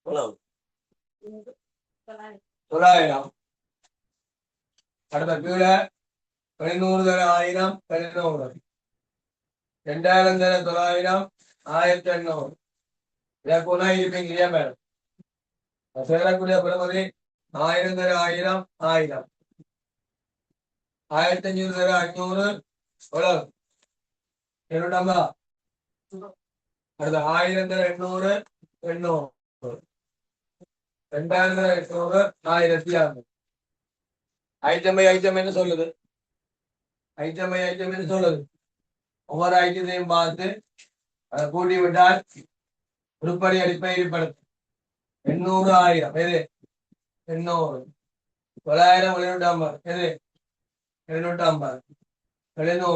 எவ்வளவு 900. அடுத்த கீழே 1100 தர 1000 1100. 2000 தர 900 1800. இதற்கு ஒன்றா இருப்பீங்க இல்லையா மேடம்? சேரக்கூடிய பெறுமதி 1000 தர 1000 1000. 1500 தர 500 எவ்வளவு? 250. அடுத்த 1000 தர 800 800. 2000 தர 800 1600. ஐட்டம் பை ஐட்டம் என்ன சொல்லுது? ஐட்டம் பை ஐட்டம் என்ன சொல்லுது? ஒவ்வொரு ஐட்டத்தையும் பார்த்து அதை கூட்டி விட்டால் உருப்படி அடிப்பை ஏற்படுத்தும். 800 1000 எது? 800. 900 750 எது? 750. 700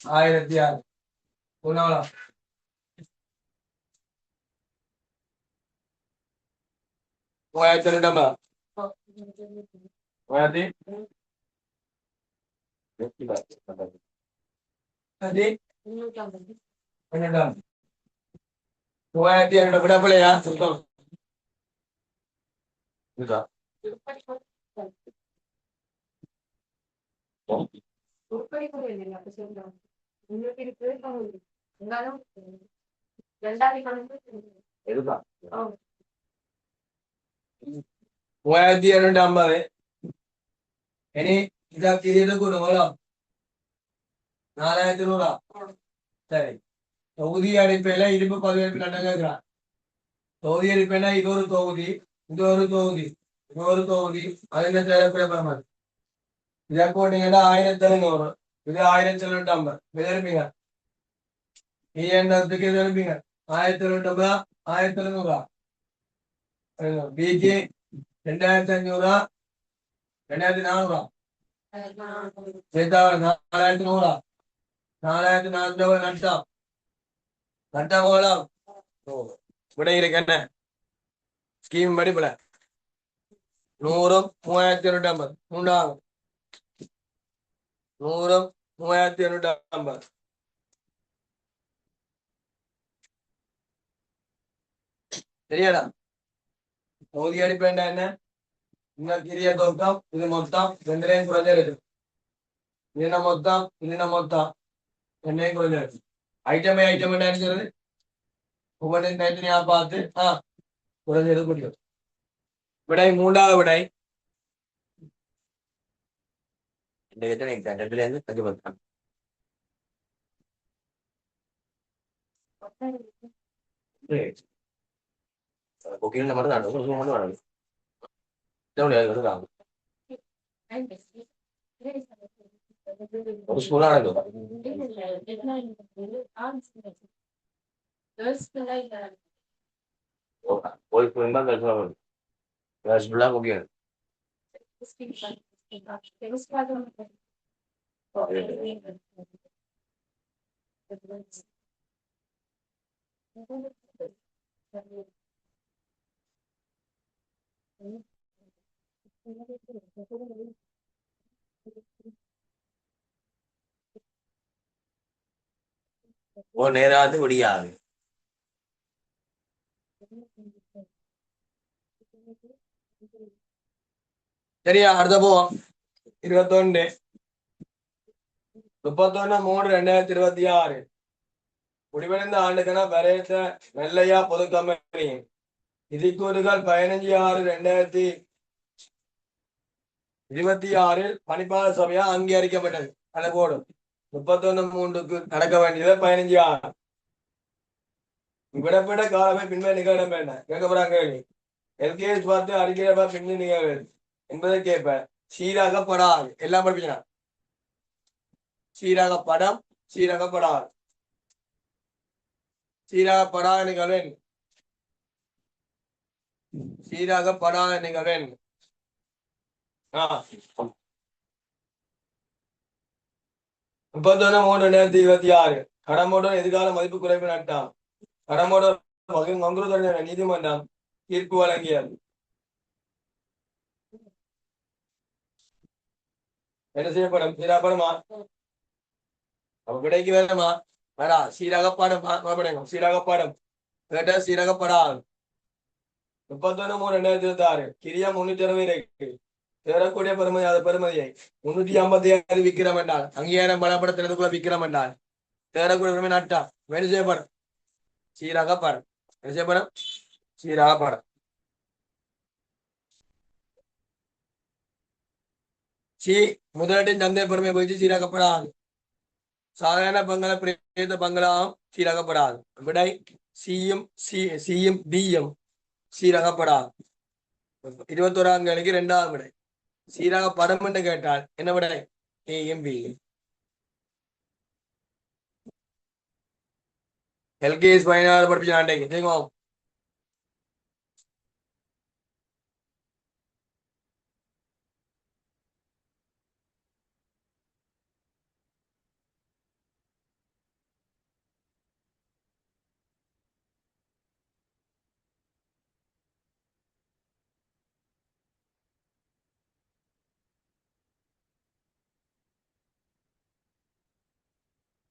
1600. பூனாவளா 3250. 3200 விடப்பலையா? மூவாயிரத்தி 250. இனி இதற்கு இது கூடுங்களோ 4100. சரி, தொகுதி அடிப்படையில இருப்பு பதிவேற்பு கேட்கிறான். தொகுதி அடிப்படையில இது ஒரு தொகுதி, இது ஒரு தொகுதி, இது ஒரு தொகுதி. அதுல தேவைப்பட இதை போட்டீங்கன்னா 1700. இது 1750. எழுப்பீங்க ஈன்றதுக்கு இது எழுப்பீங்க 1750 1700. பிஜி 2500 2400. சேர்த்தா 4100. 4400 நட்டம். நட்டம் போகலாம். விட இருக்கு என்ன ஸ்கீம் படி போல 100 3250. மூன்றாகும் 100 3250. சரியாடா? தொகுதி அடிப்பேண்டா என்ன? இந்த கிரிய தோட்டம் இது மொத்தம் 2 குறைஞ்சிருக்கு. இதுன மொத்தம் இதுன மொத்தம் 2 குறைஞ்சிருக்கு. ஐட்டமே ஐட்டம் என்ன இருக்கிறது? ஒவ்வொன்றையும் தனித்தனியாக பார்த்து குறைஞ்சது முடியும். விடை மூன்றாவது விடை ஒரு ஸ்கூலா நேராது விடியாது. சரியா? அடுத்த போவோம். 21 31/3/2026 முடிவடைந்த ஆண்டுக்கான வரையற்ற வெள்ளையா பொது கம்பெனியின் நிதிக்கூறுகள் 15/6/2026 பணிப்பாளர் சபையா அங்கீகரிக்கப்பட்டது. அதை போடும். 31/3க்கு நடக்க வேண்டியது 15/6. விடப்பட்ட காலமே பின்மை நிகழ்ச்சி என்ன கேட்கப்படுறாங்க. எல்கேஎஸ் பார்த்து அறிக்கையை பின்னி நிகழ்வு என்பதை கேட்ப. சீராகப்படாது எல்லாம் படிப்பீங்கன்னா சீராகப்படம் சீராகப்படாது. சீராகப்படாத நிகழ்வேன் சீராகப்படாத நிகழ்வேன் 31/3/2026 கடமோடன் எதிர்கால மதிப்பு குறைப்பு நட்டாம். கடமோடன் நீதிமன்றம் தீர்ப்பு வழங்கியது. என்ன செய்யப்படும்? சீராகப்படுமா? விடைக்கு வேணுமா? வேடா சீராகப்பாடம் சீராகப்பாடம் கேட்ட சீரகப்படாது. 31/3/2026 கிரியா 360 தேரக்கூடிய பெருமதி அது பெருமதியை 356 விக்கிரம் என்றால் அங்கீகாரம் பலப்படுத்துறதுக்குள்ள விக்கிரம் என்றால் தேரக்கூடிய பெருமை நட்டா வேறு செய்யப்படும் சீரகப்படம் என்ன செய்யப்படும் சீரகப்படம். சி முதலீட்டின் சந்தை பெருமை போயிட்டு சீராக்கப்படாது. சாதாரண பங்கள பிரேத பங்களாவும் சீராக்கப்படாது. விடை சியும் பியும் சீராக்கப்படாது. 21ஆம் கேள்விக்கு 2வது விடை. சீராக படம் என்று கேட்டால் என்ன விடை ஏயும் பியும். எல்கேஎஸ் 16 படிச்சு நாட்டைக்கு தெரியுமா?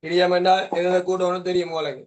இடியம் என்றால் எதை கூட்டணும் தெரியும் உங்களுக்கு.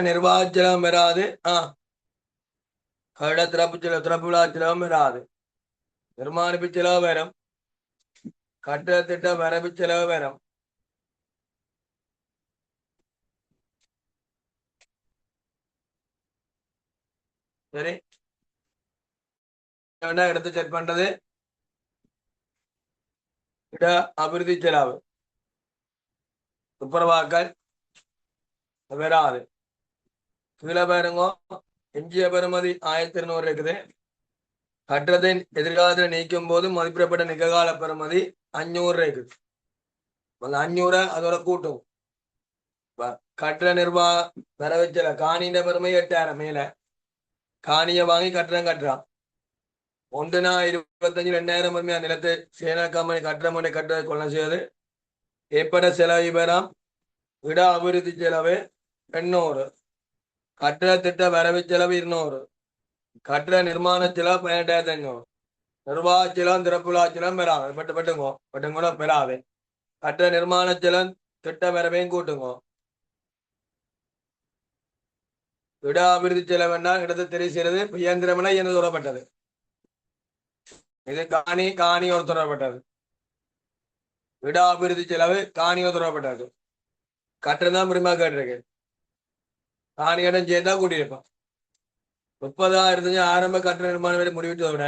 நிர்வாகச்சலம் வராது. திறப்பு விழா செலவும் வராது. நிர்மாணிப்பு செலவு வரும். கட்டட திட்ட வரவு செலவு வரும். சரி எடுத்து செக் பண்றது இட அபிவிருத்தி செலவு துப்புரவாக்கல் வராது. கீழே பாருங்க எஞ்சிய பெறுமதி 1200 இருக்குது. கட்டடத்தின் எதிர்காலத்தில் நீக்கும் போது மதிப்பிடப்பட்ட நிகழ்கால பெறுமதி 500 இருக்குது. அந்த 500 அதோட கூட்டும். கட்டட நிர்வாக வரவச்சல காணியின் பெருமை 8000 மேல காணியை வாங்கி கட்டடம் கட்டுறான். 1/25 பெருமையா நிலத்தை சேனா கம்பெனி கட்டடம் கட்டுறது கொள்ள செய்வது ஏற்பட செலவு பெறாம். இட அபிவிருத்தி செலவு 800. கட்டட திட்ட வரவு செலவு 200. கட்டட நிர்மாண செலவு 18,500. நிர்வாக செலவு திறப்புலா செலவு பெறாது. பட்டுங்கோ கூட பெறாது. கட்டட நிர்மாண செலவு திட்ட வரவையும் கூட்டுங்கோ விடாபிவிருத்தி செலவென்றால் இடத்தை தெரிவு செய்யறது இயந்திரம்னா இயந்திரம் தொடரப்பட்டது. இது காணியோடு தொடரப்பட்டது. விடாபிவிருத்தி செலவு காணியோடு தொடரப்பட்டது. கட்டணம் தான் முடிமா கேட்டிருக்கு. காணியிடம் சேர்ந்தா கூட்டியிருப்பான். 30,000 ஆரம்ப கட்டண நிர்மாண வேலை முடிவிட்டதோட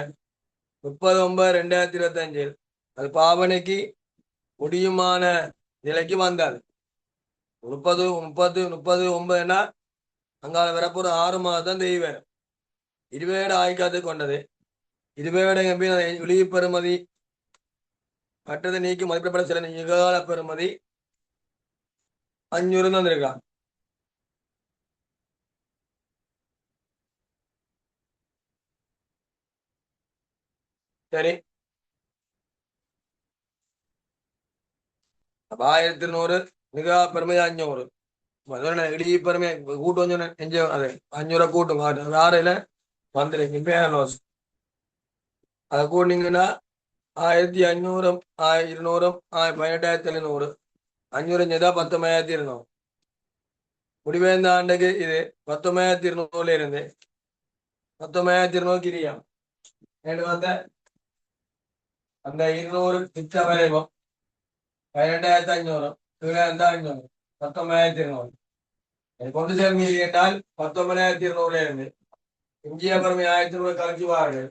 30/9/2025 அது பாவனைக்கு முடியுமான நிலைக்கு வந்தாது. 30/30/30/9 அங்கால வரப்போற 6 மாதம் தெய்வ 20 ஆய்க்காத்து கொண்டது. 20 எம்பி வெளியே பெறுமதி கட்டத்தை நீக்கி மதிப்பிடப்பட சில நிகழ பெறுமதி 500 தந்திருக்கான். சரி, அப்ப 1200 நிகா பெருமை 500 இடி பெருமை கூட்டு கொஞ்சம் அது 500 கூட்டும் வேறையில வந்துருக்கு. பேரலோஸ் அதை கூட்டிங்கன்னா 1500 200 18,700 500 19,200 முடிவேந்த ஆண்டுக்கு இது 19,200 இருந்து 19,200 கிரியாம் வந்த அந்த 200 மிச்ச வரைவும் 18,500 500 19,200 கொண்டு சேர் மீறி என்றால் 19,200 இருந்து இந்திய பெருமை 1,000 கழிச்சு வாருங்கள்.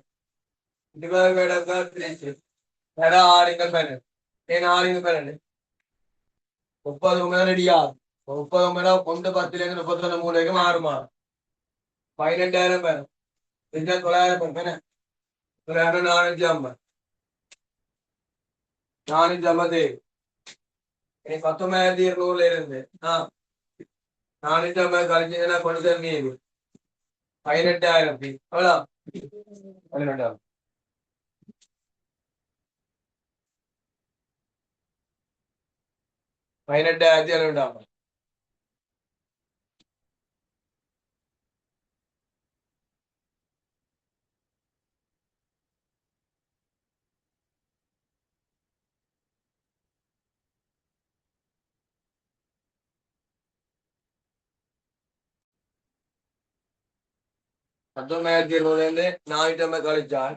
6 பேரு ஏன் 6 பேரு 30 ரெடியா 30 கொண்டு 10 31 3 6 மாதம் 12,000 பேர் 9,000 பேர் 450 450 19,200 இருந்து 450 கழிச்சீங்கன்னா கொண்டு சேர் மீது 18,000 எவ்வளோ 18,000 18,700 19,200 450 கழிச்சால்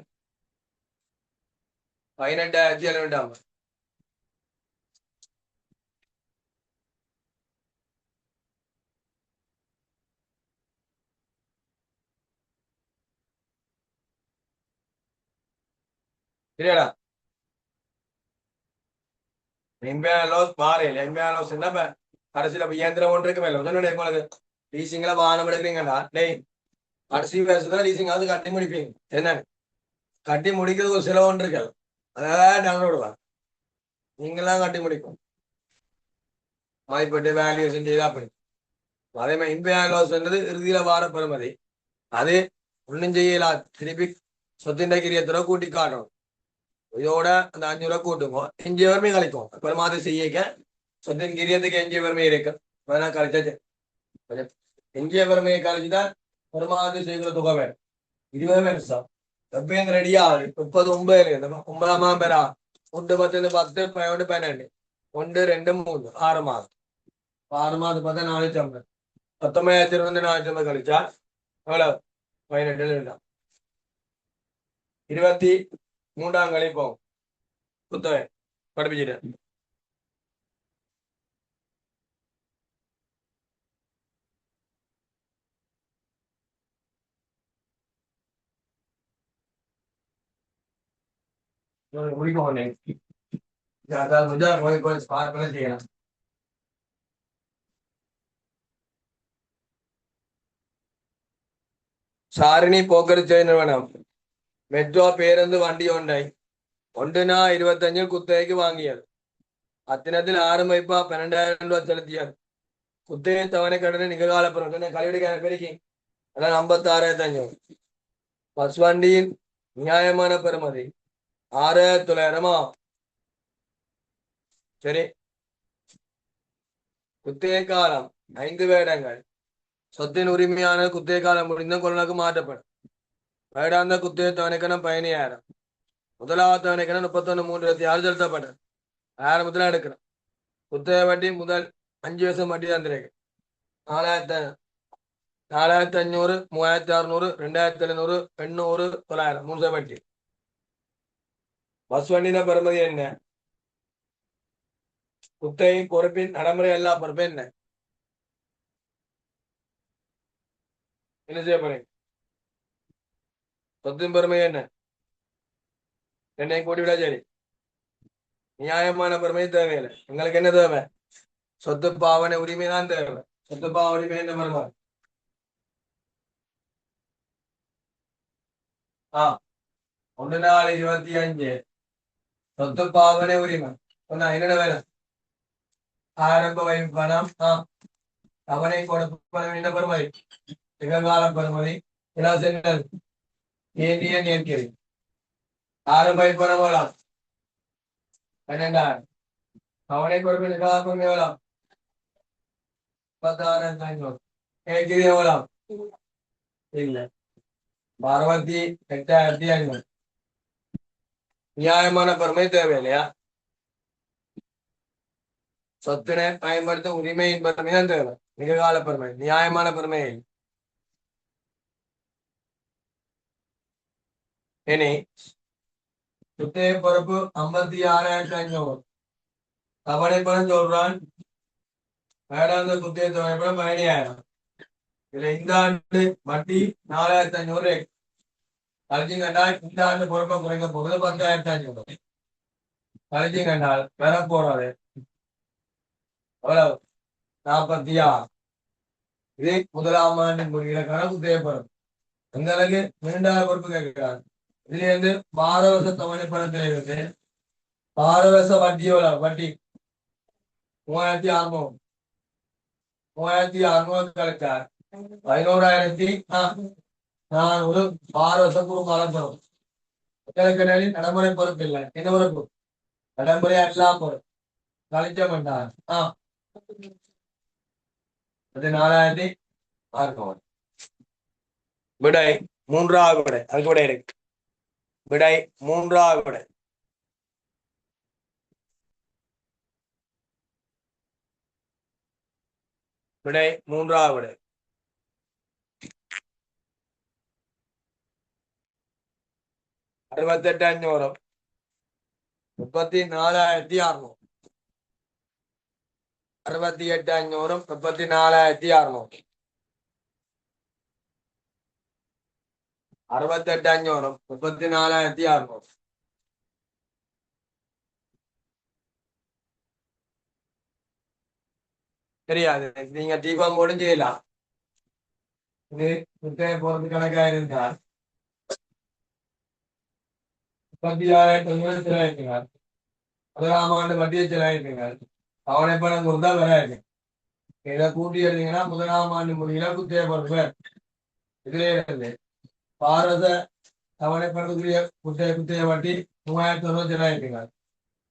18,700 சரியாடா. எம்பேலோஸ் பாறையில் எம்பேலோஸ் என்ன கடைசியில இயந்திரம் ஒன்று இருக்கு மேல உங்களுக்கு லீசிங்ல வாகனம் எடுக்கிறீங்கடா டேய் கடைசி பேசுறதா லீசிங் ஆகுது கட்டி முடிப்பீங்க என்ன கட்டி முடிக்கிறது ஒரு சில ஒன்று இருக்கு அதான் டவுன்லோடு வா நீங்களாம் கட்டி முடிக்கும் மதிப்பீட்டு வேல்யூஷன் செய்தா அப்படி அதே மாதிரி இம்பேலோஸ்ன்றது இறுதியில வார பெறுமதி அது ஒன்றும் செய்யலாம் திருப்பி சொத்தின் கிரியத்தோட கூட்டி காட்டணும். இதோட அந்த 500 கூட்டுங்க எஞ்சிய வறுமை கழிக்கும் பெருமாதி செய்யக்க சொத்தின் கிரியத்துக்கு எஞ்சிய வறுமை இருக்கு அதெல்லாம் கழிச்சாச்சு. எஞ்சிய வறுமையை கழிச்சுதான் பெருமாதி செய்கிற தொகை வேணும் 20 வருஷம் வெப்பேங்க ரெடியா 39 9ஆம் பேரா 1 10 10 11 12 1 2 3 6 மாதம் 6 மாதம் பார்த்தா 450 19,200 450 கழிச்சா எவ்வளவு 18 23ஆம் கழிப்போம் புத்தகம் படிப்பிச்சுட்டேன். முடிக்கும் செய்யலாம். சாரணி போக்குவரத்து நிறுவனம் மெட்ரோ பேருந்து வண்டி ஒன்றை 1/25 குத்தகைக்கு வாங்கியது. அத்தினத்தில் ஆரம்பிப்பா 12,000 ரூபாய் செலுத்தியது. குத்தகை தவணை கடனை நிகழ்கால கழிவுடைக்கான பெருக்கி அதான் 56,500. பஸ் வண்டியின் நியாயமான பெறுமதி 6,900 சரி. குத்தகை காலம் 5 வருடங்கள். சொத்தின் உரிமையான குத்தகை காலம் முடிந்த கொரோனாக்கு மாற்றப்படும். வருடாந்த குத்தகை தவணைக்கணம் 15,000. முதலாவது தவணைக்கணம் 31/3/26 செலுத்தப்படும். 1000 முதல்ல எடுக்கிறோம். குத்தகை வட்டி முதல் 5 வருஷம் வட்டி தந்திருக்கு 4,000 4500, 3600, 2700, 800, 900, 3 வட்டி. பஸ் வண்டின பெறுமதி என்ன? குத்தகை பொறுப்பின் நடைமுறை எல்லா பொறுப்பு என்ன? என்ன செய்ய போறீங்க? சொத்தின் பெருமை என்ன? என்னை கூட்டி விட சரி. நியாயமான பெருமை தேவையில்லை. எங்களுக்கு என்ன தேவை? சொத்து பாவனை உரிமை தான் தேவை. சொத்து பாவனை உரிமை என்ன பெருமை? ஆ 1/4/25 சொத்து பாவனை உரிமை. என்னென்ன வேணும்? ஆரம்ப வயது பணம், தவணை கொடுப்பது என்ன பெருமை? நிகழ்கால பெருமதி, இலவசங்கள், ஏந்திய நேர்கறி. ஆரம்ப வயது பணம் எவ்வளோ? 12,000. தவணை கொடுப்பது நிகழ்கால பெருமை எவ்வளோ? 36,500. நேர்கறி எவ்வளோ? இல்லை, 68,500. நியாயமான பெருமை தேவையில்லையா? சொத்தினை பயன்படுத்தும் உரிமையின் பெருமை தான் தேவை. நிகழ்கால பெருமை, நியாயமான பெருமை. இனி குத்தகை பொறுப்பு 56,500. தவணை பணம் சொல்றான். வேடாந்த குத்தகை தவணை பணம் 15,000. இதுல இந்த ஆண்டு வட்டி 4,500. கழிச்சு கண்டால் இந்த ஆண்டு பொறுப்பை குறைக்க போகுது 10,500. கழிச்சு கண்டால் பெற போறது எவ்வளவு? 46. இது முதலாம் ஆண்டு முடிகிற கணக்கு தேவைப்படும். எங்களுக்கு 2,000 பொறுப்பு கேட்கிறார். இதுல இருந்து பாரவச தவணை பணத்துல இருந்து பாரவச வட்டி எவ்வளவு? வட்டி 3,600. 3,600 கழிச்சார் 11,400 பாரவச குறுக்காலம் தரும். எங்களுக்கு நடைமுறை பொறுப்பு இல்லை. என்ன பொறுப்பு? நடைமுறை எல்லாம் பொறுப்பு. கழிச்ச மாட்டார். 14,000 விடை 3வது விடை. அதுக்கு விடை இருக்கு. விடை 3வது விடை. விடை 3வது விடை. 68,500, 34,600. 68,500, 34,600. 68,500, 34,600. தெரியாது. நீங்க தீபம் கூட செய்யலாம். இது குத்தகை போறது கணக்கா இருந்தால் 36,500 செலவாயிருக்கிறார். 1ஆம் ஆண்டு வட்டியை செலவாயிருக்கிறார். தவணை பணம் கொடுத்தா வராது. இதை கூட்டி எழுதிங்கன்னா 1ஆம் ஆண்டு முடியல குத்தகை பொறுப்பு. இதுல இருந்து பாரத தவணை பணத்துக்குரிய குத்தகை வட்டி 3,000 செலவாயிருக்கிறார்.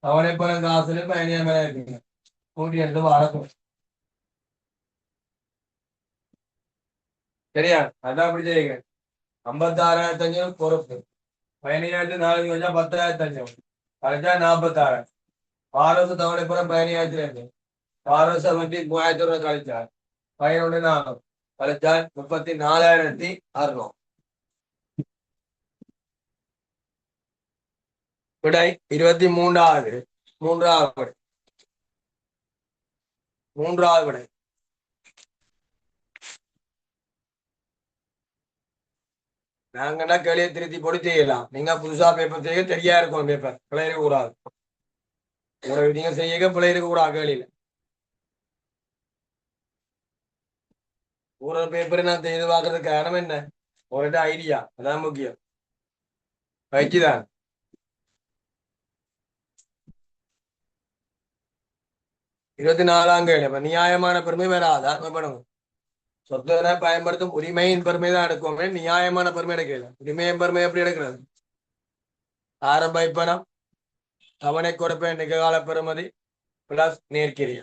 தவணை பணம் காசுல 15,000 இருக்குங்க. கூட்டி எடுத்து வழக்கம். சரியா? அதான் அப்படி செய்யுங்க. 56,500 பொறுப்பு. 15,400 வச்சா 10,500. கழிச்சா 46. பாரத தவணை பணம் 15,000. பாரத வட்டி 3,000 கழிச்சார் 11,400. கழிச்சால் 34,600. விடை 23வது. 3வது விடை. 3வது விடை. நாங்கன்னா கேள்வியை திருத்தி போட்டு செய்யலாம். நீங்க புதுசா பேப்பர் செய்ய தெரியா இருக்கும். பேப்பர் பிழை இருக்க கூடாது. நீங்க செய்ய பிழை இருக்க கூடாது. கேள்வியில ஒரு பேப்பர் நான் செய்து பார்க்கறதுக்கு காரணம் என்ன? ஒரு ஐடியா, அதான் முக்கியம். பயிற்சிதான். இருபத்தி 4ஆம் கேள்வி. அப்ப நியாயமான பெருமை வராதா? பண்ணுங்க. சொத்துனை பயன்படுத்தும் உரிமையின் பெருமை தான் எடுக்குவோமே. நியாயமான பெருமை எடுக்கல. உரிமையின் பெருமை எப்படி எடுக்கிறது? ஆரம்ப பணம், தவணை கொடுப்பேன் நிகழ்கால பெறுமதி பிளஸ் நேர்கிரி.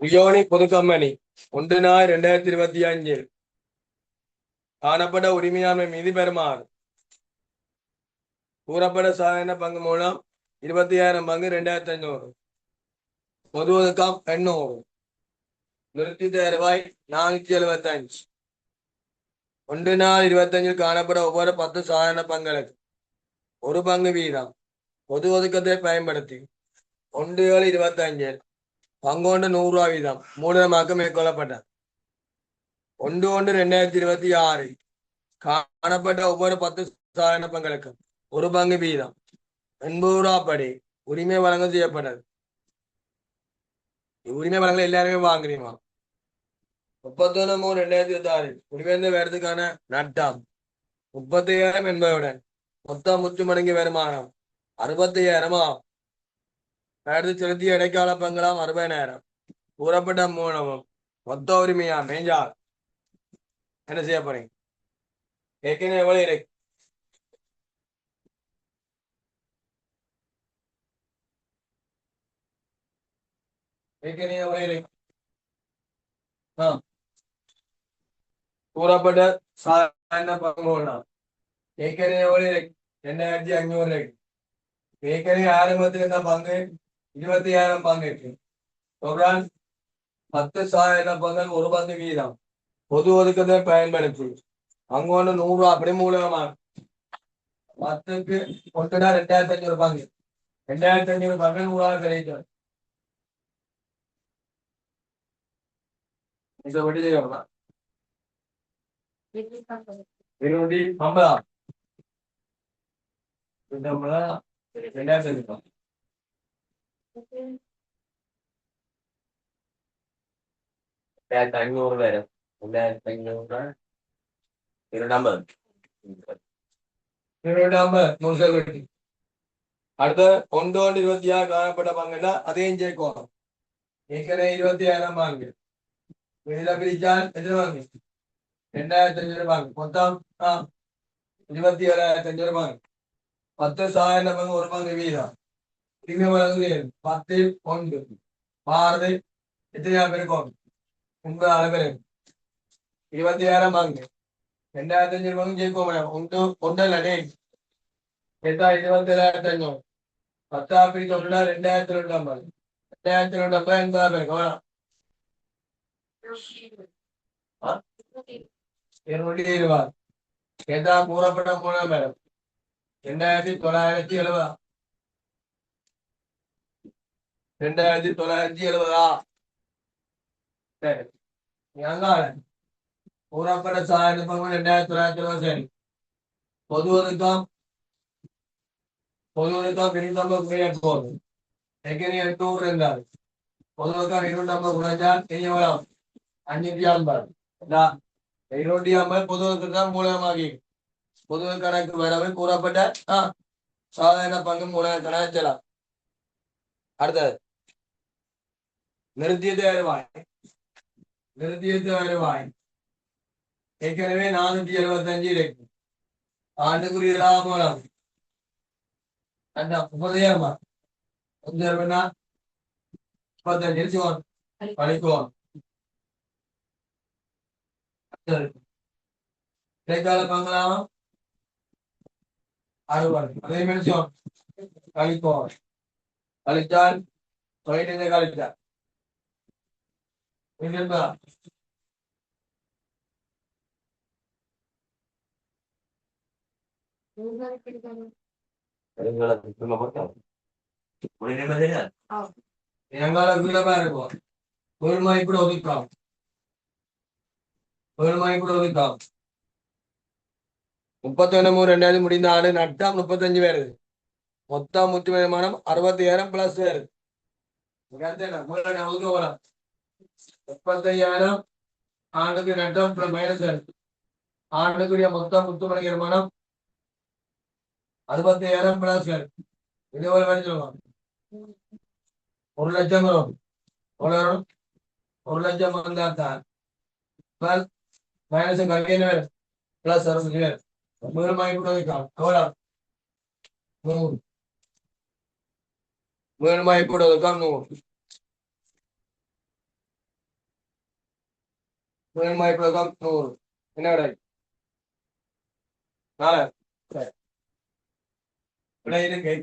ரியோனி பொது கம்பெனி 1/4/2025 காணப்பட்ட உரிமையாண்மை மீது பெறுமாறு கூறப்பட்ட சாதாரண பங்கு மூலம் 20,000 பங்கு 2,500. பொது ஒதுக்கம் 800. நிறுத்தி தருவாய் 475. 1/25 காணப்பட ஒவ்வொரு 10 சாதாரண பங்களுக்கு ஒரு பங்கு வீதம் பொது ஒதுக்கத்தை பயன்படுத்தி 1/25 பங்கொண்டு 100 ரூபாய் வீதம் மூலதனமாக்கம் மேற்கொள்ளப்பட்டது. 1/1/2026 காணப்பட்ட ஒவ்வொரு 10 சாதாரண பங்களுக்கும் ஒரு பங்கு வீதம் 80 ரூபாய் படி உரிமை வழங்கல் செய்யப்பட்டது. உரிமை வழங்கல் எல்லாருமே வாங்குறீமா. 31/3/2026 உரிமை வேறதுக்கான நட்டம் 35,000 என்பதுடன் மொத்தம் முற்றுமடங்கி வருமானம் 65,000 செலுத்திய இடைக்கால பங்களாம் 60,000 கூறப்பட்ட மூலமும் மொத்த உரிமையா மேஞ்சா என்ன செய்ய போறீங்க? ஏற்கனவே எவ்வளவு இருக்கு? ஏற்கனவே எவ்வளவு இருக்கு? கூறப்பட்ட சாதாரண பங்குலாம் ஏற்கனவே எவ்வளவு இருக்கு? 2,500 இருக்கு. ஏற்கனவே ஆரம்பத்தில் இருந்த பங்கு 20,000 பங்கு இருக்கு. 10 சாதாரண பங்கு ஒரு பங்கு வீதம் பொது ஒதுக்கத்தை பயன்படுத்தி அங்கொண்டு 100 ரூபாய் அப்படி மூலமா 10க்கு 2,500 பங்கு 2,500 பங்கு 100 கிடைக்கும். இதை விட்டு செய்யலாம் 250 2,500 വരും 2,500 250 250 അടുത്ത 1/26 കാണപ്പെട്ട പങ്കല്ല അതേം ചേക്കോണം ഏക്കനെ 20,000 പങ്ക് ഇതിലെ പിരിച്ചാൽ എത്ര പങ്ക് 2,500 പങ്ക് മൊത്തം 27,500 പങ്ക് 10 സാധാരണ പങ്ക് ഒരു പങ്ക് വീതം ഇങ്ങനെ വളർന്നു 10 ഉണ്ട് 6 എത്രയാ പേർക്കും 9 പേര് 27,000 പങ്ക് 2,500 പങ്ക് ചേക്കോ ഒന്നല്ലേ എത്ര 27,500 10 തൊട്ടുള്ള 2,050 2,050 എന്താ പേര് 220 എന്താ കൂറപ്പെട്ട മൂന്നാം പേരം 2,970 ഞങ്ങളാണ് കൂറപ്പെട്ട സാധനം 2,970 ശരി പൊതു ഒതുക്കം പിരിന്തമ്പോ പോകുന്നു എങ്ങനെ 800 എന്താണ് പൊതു ഒതുക്കം 250 ഗുണച്ചാൽ ഇനി വേണം 550 എന്താ 250 പൊതു ഒതുക്കം മൂലമാക്കി பொது கணக்கு வரவு கூறப்பட்ட சாதாரண பங்கு மூல கணக்கெல்லாம் அடுத்தது நிறுத்தியது வருவாய் ஏற்கனவே 475 இருக்கு ஆண்டுக்குரிய லாபம் அந்த 30,000 35 படிக்குவோம் இடைக்கால பங்களாம் 60 அதே நிமிஷம் கழிப்போம் கழித்தால் தொழிலை கழித்தால் இருக்கும் ஒருமாய் கூட ஒதுக்காம் 31/3/2000 முடிந்த ஆண்டு நட்டம் 35 பேரு மொத்தம் முற்று வருமானம் 60,000 பிளஸ் வருது 35,000 ஆண்டுக்கு நட்டம் மைனஸ் வருது ஆண்டுக்குரிய மொத்தம் முற்று வருமானம் 60,000 பிளஸ் வருது இது ஒரு மாதிரி சொல்லுவாங்க 1 லட்சம் வரும் 1 லட்சம் வந்தால் மைனஸ் கல்வியில பிளஸ் 60,000 முதலமாய் கூட வைக்கலாம் எவ்வளோ 100 முதலமாய் கூட வைக்கலாம் 100 முதலமாய் கூட வைக்கலாம் 100 என்ன விட 4 விடை இருக்கு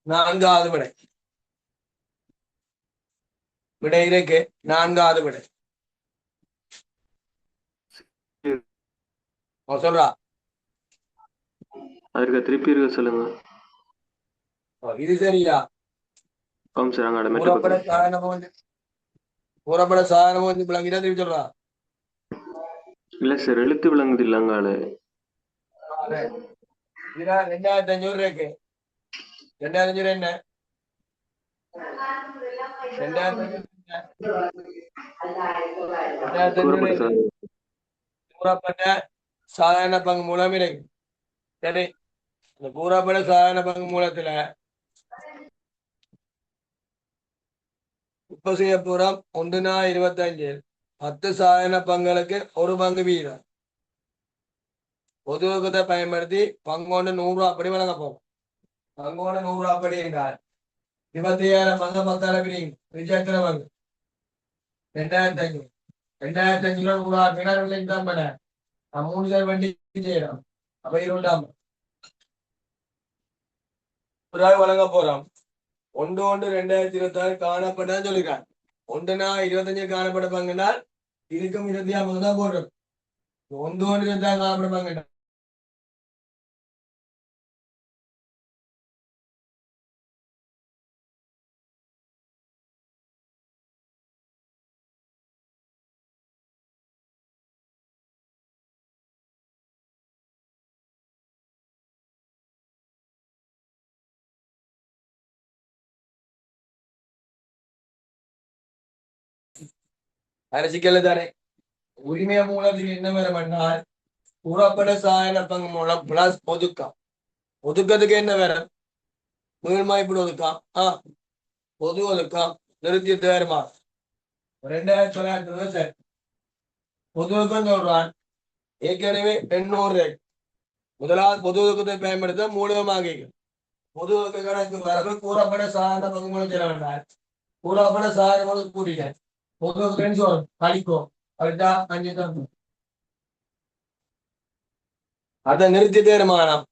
4வது விடை இருக்கு 4வது விடை சொல்றா. அதற்கு திருப்பி இருக்க சொல்லுங்க. இது சரியா? கூறப்பட சாதனமும் வந்து விளங்கிட்டா திருப்பி சொல்றா. இல்ல சார், எழுத்து விளங்குது இல்லங்கால. 2500 இருக்கு. 2500 என்ன? 2500 கூறப்பட்ட சாதாரண பங்கு மூலம் இருக்கு. சரி, இந்த கூறப்பட்ட சாதாரண பங்கு மூலத்துல இப்ப செய்ய போறோம் 1/25 10 சாதாரண பங்களுக்கு ஒரு பங்கு வீதம் பொதுவகத்தை பயன்படுத்தி பங்கோண்டு 100 அப்படி வழங்க போகும். பங்கோண்டு 100 அப்படி என்றால் 25,000 பங்கு 10 பிரிங்க ரிஜெக்டர பங்கு 2500 2500 தான் பண்ண 3 வண்டி செய்யறோம். அப்ப 20 வழங்க போறோம். 1/1/2026 காணப்பட்டதான் சொல்லிருக்கான். 1/25 காணப்பட பங்குனால் இதுக்கும் 25 தான் போடுறோம். 1/1 காணப்பட பங்கு அரசிக்கல தானே. உரிமை மூலத்துக்கு என்ன வேற பண்ணால் கூறப்பட சாயன பங்கு மூலம் பிளஸ் ஒதுக்கம். ஒதுக்கத்துக்கு என்ன வேற? மீள்மாய்ப்பு ஒதுக்கம். பொது ஒதுக்கம் நிறுத்தி தேர்மா 2900 பொது ஒதுக்கம் சொல்றான். ஏற்கனவே 800 முதலாவது பொது ஒதுக்கத்தை பயன்படுத்த மூலமாக பொது ஒதுக்க கணக்கு வரவு கூறப்பட சாதாரண பங்கு மூலம் செல்ல வேண்டாம். கூறப்பட சாதாரண பங்கு கூட்டிக்க பொது ஒதுக்கம் சொல்லணும். கழிக்கும் கரெக்டா 5 தான். அதை நிறுத்தி தீர்மானம்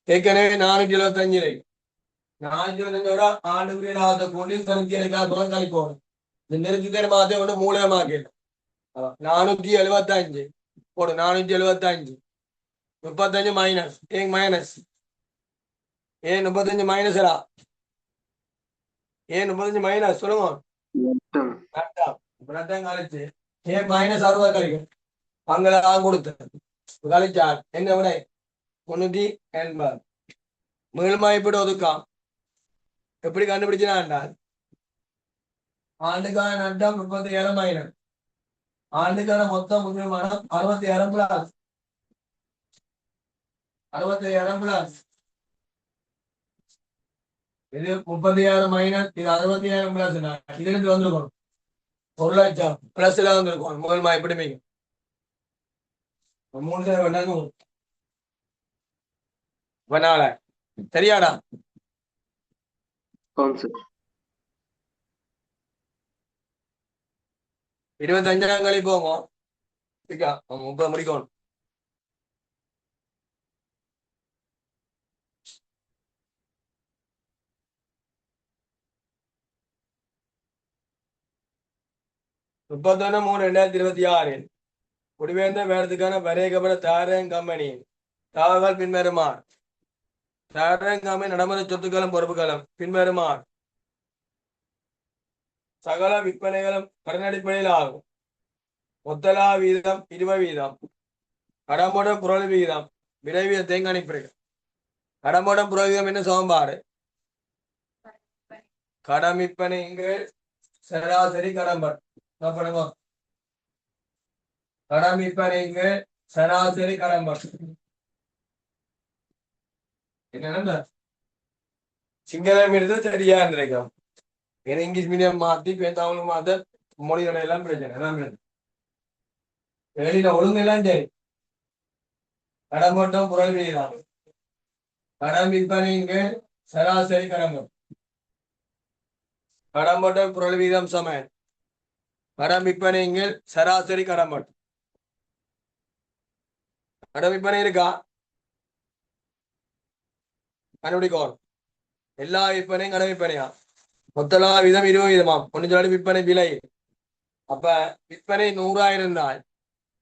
ஏற்கனவே 475 425 ஆண்டு லாபத்தை கூட்டி 97 கழிப்போம். இந்த நிறுத்தி தீர்மானத்தை ஒன்று மூலமாக 475 போடு. 475 35 மைனஸ் ஏன் மைனஸ் ஏன் 35 மைனஸ்ரா ஏன் 35 மைனஸ் சொல்லுங்க. கழிச்சு ஏன் மைனஸ் 60 கழிக்கும் அங்கெல்லாம் கொடுத்து கழிச்சால் என்ன விட 380. மீள்மாய்ப்பீடு ஒதுக்கம் எப்படி கண்டுபிடிச்சினா ஆண்டுக்கான நட்டம் 37 மைனஸ் ஆண்டுக்கான மொத்தம் முக்கியமானம் 67 பிளஸ் 67 பிளஸ் இது 36 மைனஸ் இது 67 பிளஸ் இதுல இருந்து வந்திருக்கும் 1,00,000 பிளஸ்ல வந்திருக்கும். முதல் எப்படி மீங்க 3 சரியாடா? 25 கழி போவோம். 30 முடிக்கணும். முப்பத்தொன்னு 3/2026 குடிவேந்த வேடத்துக்கான வரையப்பட தாரன் கம்பெனி தகவல் பின்வருமாறு. தாரன் கம்பெனி நடைமுறை சொத்துக்களும் பொறுப்புகளும் பின்வருமாறு. சகல விற்பனைகளும் கடனடிப்படையில் ஆகும். ஒத்தலா வீதம் 20%. கடமுடன் புரள் வீதம் விலை வீதத்தை கணிப்பிடுங்க. கடமுடன் புரள் வீதம் என்ன சமன்பாடு? கடமிப்பனைங்கள் சராசரி கடம்பன் கடமிப்பனைங்கள் சராசரி கடம்பன் என்ன சிங்களம் எடுத்து சரியா நினைக்கும். இங்கிலீஷ் மீடியம் மாத்தி தமிழ் மாத்த மொழிகளை எல்லாம் பிரச்சனை வெளியில ஒழுங்கு எல்லாம் சரி. கடம்பட்டம் புரள் வீதம் கடன் விற்பனைகள் சராசரி கடம்பம் கடம்பட்டம் புரள் வீதம் சமன் கடன் விற்பனைகள் சராசரி கடம்பட். கடன் விற்பனை இருக்கா கண்டுபிடிக்கணும். எல்லா விற்பனையும் கடன் விற்பனையா மொத்தலா வீதம் 20%. ஒன்னு சொல்லி விற்பனை விலை அப்ப விற்பனை 100,000 இருந்தால்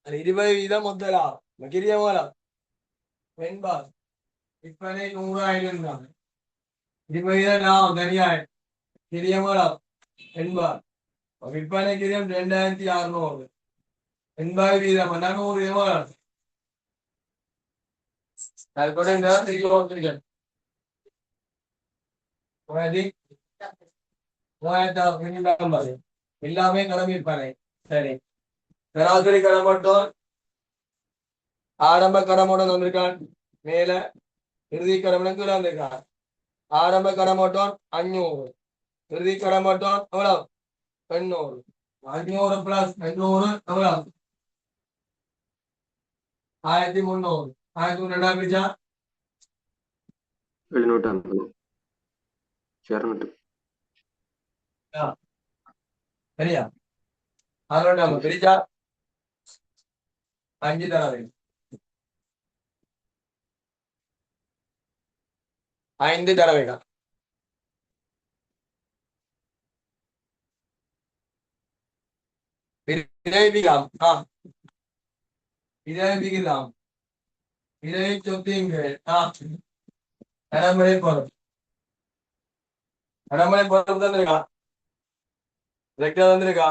20% மொத்தலா கிரியமோலம் என்பார் விற்பனை 100,000 தான். இதுவரைதான் நாம் தனியாய் கிரியமோலம் என்பார் விற்பனை கிரியம் 2,600 என்பார் வீதம் 100 எமோலம். அதுபோல இந்த திருக்கோட்டிகள் 3,050 எல்லாமே கடன் விற்பனை. சரி, சராசரி கடன் மட்டும் ஆரம்ப கடமோட்டம் வந்திருக்கான் மேல, இறுதி கடமோட்டம் கீழே வந்திருக்கான். ஆரம்ப கடமோட்டம் 500, இறுதி கடமோட்டம் எவ்வளவு 800. 500 பிளஸ் 800 எவ்வளவு 1,300. 1,300 பிரிச்சா 750 200. சரியா? 600 பிரிச்சா 5 தடவை 5 தடவைகள். விகிதம் விகிதம் இதை சொத்தீங்கள் நடைமுறை பொருள் தந்திருக்கா தந்திருக்கா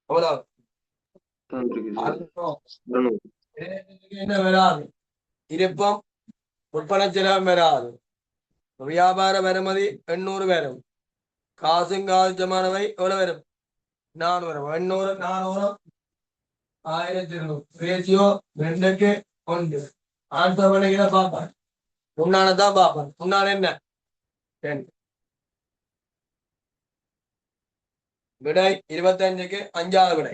எவ்வளவு என்ன வராது இருப்பம் விற்பனை செலவு வராது. வியாபார வருமதி 800 வரும். காசும் காசுமானவை எவ்வளவு வரும் 400 வரும். 800 400 1,200. ரேஷியோ 2:1. ஆன்சர் பண்ணிக்கிற பார்ப்பேன். உன்னானதான் பார்ப்பேன். உன்னான என்ன 10. விடை 25க்கு 5வது விடை.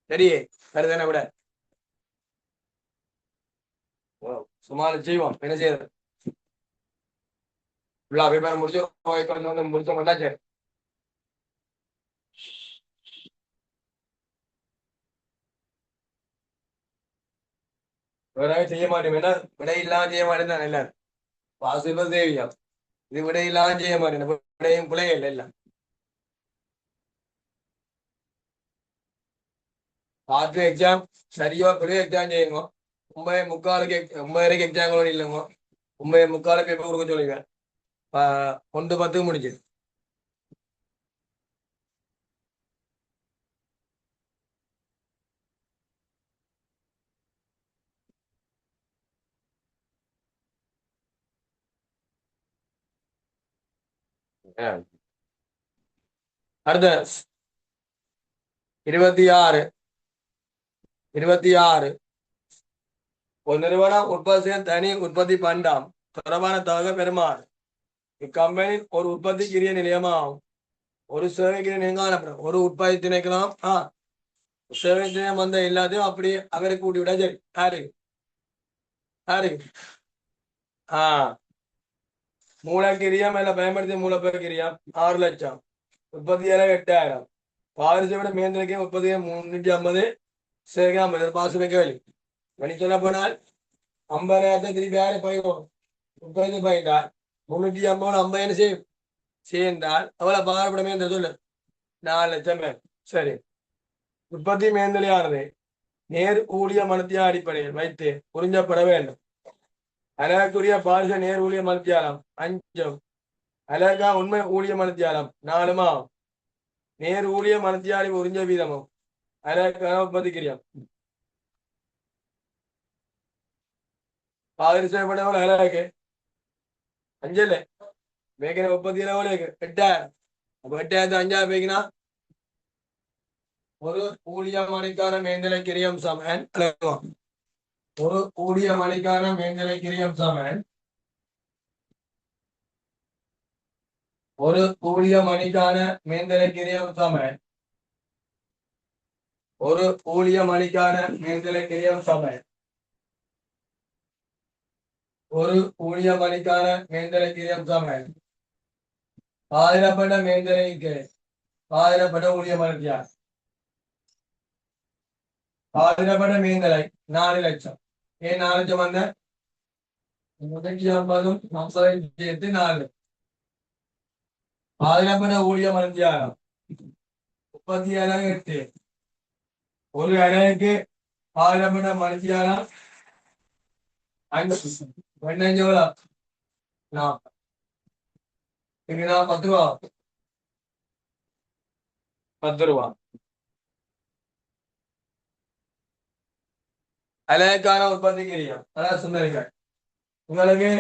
சரியே கருதான விட சுமார் செய்வோம். என்ன செய்யறது பேப்பர் முடிச்சு முடிச்ச மாட்டா சரி. செய்ய மாட்டேன். என்ன விடை இல்லாம செய்ய மாட்டேன் தான் எல்லாரும் பாசிபிள் தேவியா. இது விடை இல்லாம செய்ய மாட்டேன். விடையும் பிள்ளைகள் எல்லாம் பார்த்து எக்ஸாம் சரியோ பிள்ளைய எக்ஸாம் செய்யுங்க. 9:45 9:30 எக்ஸாம் கூட இல்லைங்க. 9:45 பேப்பர் கொடுக்க சொல்லுங்க. 1:10 முடிச்சு அடுத்த 26 ஒரு நிறுவனம் உற்பத்தி செய்யும் தனி உற்பத்தி பண்டம் தொடர்பான தகவல் பெருமாள். இக்கம்பெனி ஒரு உற்பத்தி கிரிய நிலையமாகும். ஒரு சேவை கிரிய நிலையம் காணப்படும். ஒரு உற்பத்தி திணைக்கலாம் சேவை திணையம் வந்த எல்லாத்தையும் அப்படி அவரை கூட்டி விட சரி. யாரு மூலக்கிரியம் இல்ல பயன்படுத்திய மூலப்பொருட்கிரியம் 6 லட்சம். உற்பத்தி 8,000. பாரிசை விட மேந்திரக்கே 30,350 சேகம் பாசு வைக்க வேலை மணி சொல்ல போனால் 50,000 திருப்பி யாரு பயிரும் 30 பயின்றால் 350 50 என்ன செய்யும் சேர்ந்தால் அவ்வளவு பாரப்பட மேந்திர சொல்லு 4 லட்சம் பேர். சரி, உற்பத்தி மேந்தலையானது நேர் ஊழிய மனத்திய அடிப்படையில் வைத்து புரிஞ்சப்பட வேண்டும். அதற்குரிய பாரிச நேர் ஊழிய மனத்தியாலம் 5. அதற்கா உண்மை ஊழிய மனத்தியாலம் 4. நேர் ஊழிய மனத்தியாளி உறிஞ்ச வீதமும் அதற்கான உற்பத்தி கிரியம் பாதிரி செய்யப்பட்டவள் அழகு 5 ಬೇಕಿನ 8,000 அப்ப 8,000 5 பேக்கினா ஒரு ஊழிய மணிக்கான மேந்தலை கிரியம் சமன். ஒரு ஊழிய மணிக்கான மேந்தலை கிரியம் சமன். ஒரு ஊழிய மணிக்கான மேந்தலை கிரியம் சமன். ஒரு ஊழிய மணிக்கான மேந்தலை கிரியம் சமன். ஒரு ஊழிய மணிக்கான மேந்தலை கிரியம் சமன். பாதிரப்பட்ட மேந்தலைக்கு பாதிரப்பட்ட ஊழிய மணித்தியார். பாதிரப்பட்ட மேந்தலை 4 லட்சம். ஏன் 4 லட்சம் வந்த 350 சேர்த்து 4. பாதிரப்பட்ட ஊழிய மணித்தியாரம் உற்பத்தி அலகு 8. ஒரு அலகுக்கு பாதிரப்பட்ட மனுஷியானா 5 15 எவ்வளோ 40. இதுனா 10 ரூபா 10 ரூபா. அலகுக்கான உற்பத்தி கிரியம் அதான் சுந்தரிக்காய். உங்களுக்கு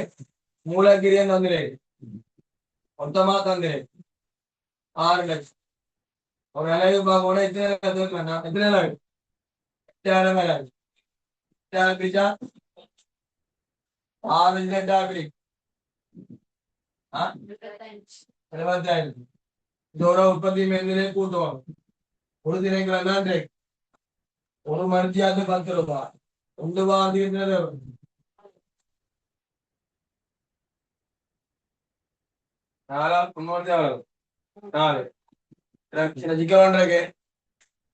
மூலக்கிரியம் தந்துறேன், மொத்தமா தந்துறேன் 6 லட்சம். ஒரு அலகு பார்க்கணும் எத்தனை எத்தனை அலகு 8,000 அலகு 8,000 பிரிச்சா 6 8,000 75. இதோட உற்பத்தி மேல்நிலை கூட்டுவாங்க. ஒரு திணைக்கள் தான் ஒரு மணித்தியாவது 10 ரூபாய் 2 வாதி 4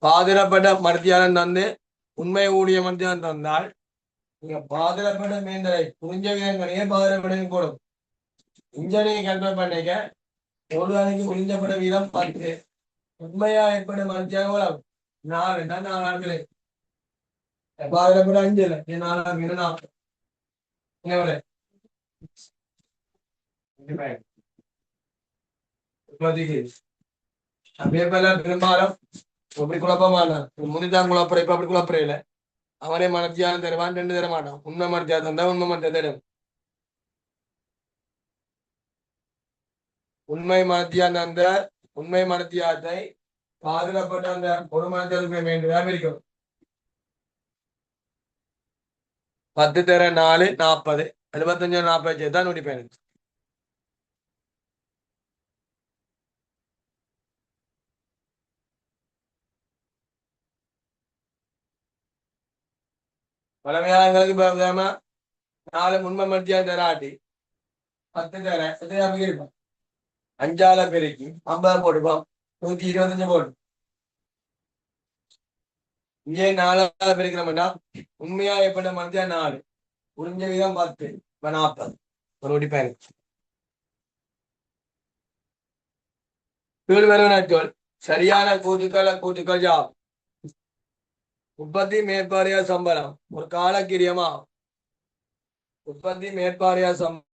பாதிரப்பட்ட மருத்தியாளன் தந்து உண்மை ஊழிய மருத்தியாளன் தந்தால் நீங்க பாதிரப்பட்ட மேந்தரை புரிஞ்ச விதங்களையே பாதிரப்படையும் கூடும். இன்ஜினியரிங் கல்வி பண்ணிக்க ஒரு அணிக்கு புரிஞ்சப்பட்ட வீதம் 10. உண்மையா ஏற்பட்ட மருத்தியாளம் 4 4 பாதிரப்பட 5 இல்லை 4 4 அப்படியே பெரும்பாலும் எப்படி குழப்பமான முன்னிதான் குழப்பற இப்ப அப்படி குழப்பற இல்லை. அவனே மனத்தியானம் தருவான் 2 தர மாட்டான். உண்மை மனத்தியானம் தந்தா உண்மை மனத்தை தரும். உண்மை மனத்தியானம் அந்த உண்மை மனத்தியாத்தை பாதுகாப்பட்ட அந்த ஒரு மனத்தியானம் வேண்டுதான் இருக்கும். 10 தர 4 40 75 40 தான் 115. பழமையாளங்களுக்கு பார்க்காம 4 உண்மை மத்தியானம் தராட்டி 10 தர எத்தனை இருப்பான் 5 பெருக்கி 50 போட்டுப்பான் 125 போட்டு. இங்கே 4 பெருக்கிறோம்னா உண்மையா ஏற்பட்ட மத்தியானம் 4 புரிஞ்ச விதம் 10 40 ஒரு 115. கீழ்வருவனற்றோல் சரியான கூட்டுக்கள் ஜாப். உற்பத்தி மேற்பார்வையா சம்பளம் ஒரு காலக்கிரியமா. உற்பத்தி மேற்பார்வையா சம்பளம்